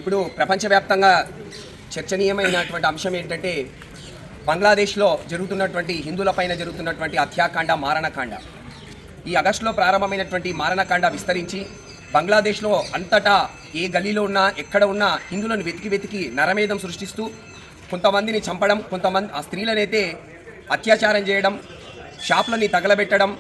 ఇప్పుడు ప్రపంచవ్యాప్తంగా చర్చనీయమైనటువంటి అంశం ఏంటంటే బంగ్లాదేశ్లో జరుగుతున్నటువంటి హిందువులపైన జరుగుతున్నటువంటి హత్యాకాండ మారణకాండ. ఈ ఆగస్టులో ప్రారంభమైనటువంటి మారణకాండ విస్తరించి బంగ్లాదేశ్లో అంతటా ఏ గలీలో ఉన్నా ఎక్కడ ఉన్నా హిందువులను వెతికి నరమేధం సృష్టిస్తూ కొంతమందిని చంపడం, కొంతమంది ఆ స్త్రీలనైతే అత్యాచారం చేయడం, షాపులని తగలబెట్టడం,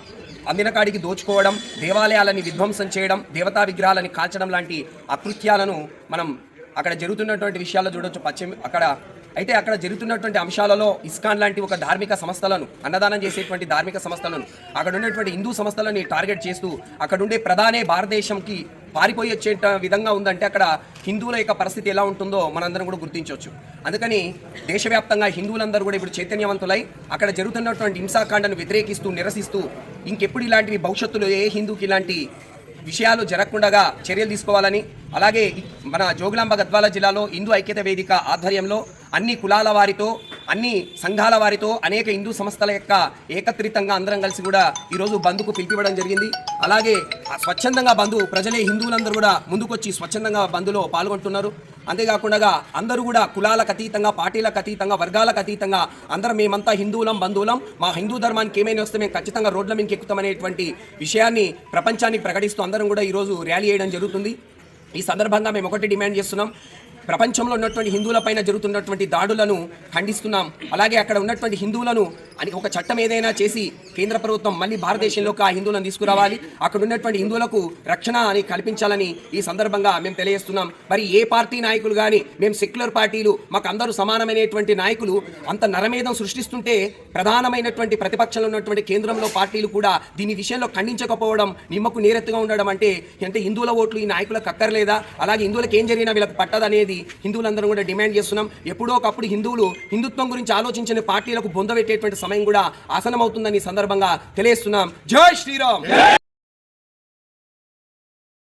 అందినకాడికి దోచుకోవడం, దేవాలయాలని విధ్వంసం చేయడం, దేవతా విగ్రహాలని కాల్చడం లాంటి అకృత్యాలను మనం అక్కడ జరుగుతున్నటువంటి విషయాల్లో చూడొచ్చు. అక్కడ జరుగుతున్నటువంటి అంశాలలో ఇస్కాన్ లాంటి ఒక ధార్మిక సంస్థలను, అన్నదానం చేసేటువంటి ధార్మిక సంస్థలను, అక్కడ ఉన్నటువంటి హిందూ సంస్థలని టార్గెట్ చేస్తూ అక్కడ ఉండే ప్రధానే భారతదేశంకి పారిపోయే విధంగా ఉందంటే అక్కడ హిందువుల యొక్క పరిస్థితి ఎలా ఉంటుందో మనందరం కూడా గుర్తించవచ్చు. అందుకని దేశవ్యాప్తంగా హిందువులందరూ కూడా ఇప్పుడు చైతన్యవంతులై అక్కడ జరుగుతున్నటువంటి హింసాకాండను వ్యతిరేకిస్తూ నిరసిస్తూ ఇంకెప్పుడు ఇలాంటివి భవిష్యత్తులో ఏ హిందూకి ఇలాంటి విషయాలు జరగకుండా చర్యలు తీసుకోవాలని, అలాగే మన జోగులాంబ గద్వాల జిల్లాలో హిందూ ఐక్యత వేదిక ఆధ్వర్యంలో అన్ని కులాల వారితో, అన్ని సంఘాల వారితో, అనేక హిందూ సంస్థల యొక్క ఏకత్రితంగా అందరం కలిసి కూడా ఈరోజు బంద్కు పిలిపివ్వడం జరిగింది. అలాగే స్వచ్ఛందంగా ప్రజలే హిందువులందరూ కూడా ముందుకొచ్చి స్వచ్ఛందంగా బంద్లో పాల్గొంటున్నారు. అంతేకాకుండా అందరూ కూడా కులాలకు అతీతంగా, పార్టీలకు అతీతంగా, వర్గాలకు అతీతంగా అందరం మేమంతా హిందువులం, బంధువులం, మా హిందూ ధర్మానికి ఏమైనా వస్తే మేము ఖచ్చితంగా రోడ్ల మీదకి ఎక్కుతామనేటువంటి విషయాన్ని ప్రపంచానికి ప్రకటిస్తూ అందరం కూడా ఈరోజు ర్యాలీ చేయడం జరుగుతుంది. ఈ సందర్భంగా మేము ఒకటి డిమాండ్ చేస్తున్నాం. ప్రపంచంలో ఉన్నటువంటి హిందువులపైన జరుగుతున్నటువంటి దాడులను ఖండిస్తున్నాం. అలాగే అక్కడ ఉన్నటువంటి హిందువులను అని ఒక చట్టం ఏదైనా చేసి కేంద్ర ప్రభుత్వం మళ్ళీ భారతదేశంలోకి ఆ హిందువులను తీసుకురావాలి, అక్కడ ఉన్నటువంటి హిందువులకు రక్షణ అని కల్పించాలని ఈ సందర్భంగా మేము తెలియజేస్తున్నాం. మరి ఏ పార్టీ నాయకులు కానీ, మేము సెక్యులర్ పార్టీలు, మాకు అందరూ సమానమైనటువంటి నాయకులు అంత నరమేధం సృష్టిస్తుంటే ప్రధానమైనటువంటి ప్రతిపక్షంలో ఉన్నటువంటి కేంద్రంలో పార్టీలు కూడా దీని విషయంలో ఖండించకపోవడం, నిమ్మకు నీరెత్తుగా ఉండడం అంటే హిందువుల ఓట్లు ఈ నాయకులకు అక్కర్లేదా? అలాగే హిందువులకు ఏం జరిగినా వీళ్ళకి పట్టదనేది హిందువులందరూ కూడా డిమాండ్ చేస్తున్నాం. ఎప్పుడో ఒకప్పుడు హిందుత్వం గురించి ఆలోచించిన పార్టీలకు బొందబెట్టేటువంటి సమయం కూడా ఆసనమవుతుందని సందర్భంగా తెలియజేస్తున్నాం. జై శ్రీరామ్.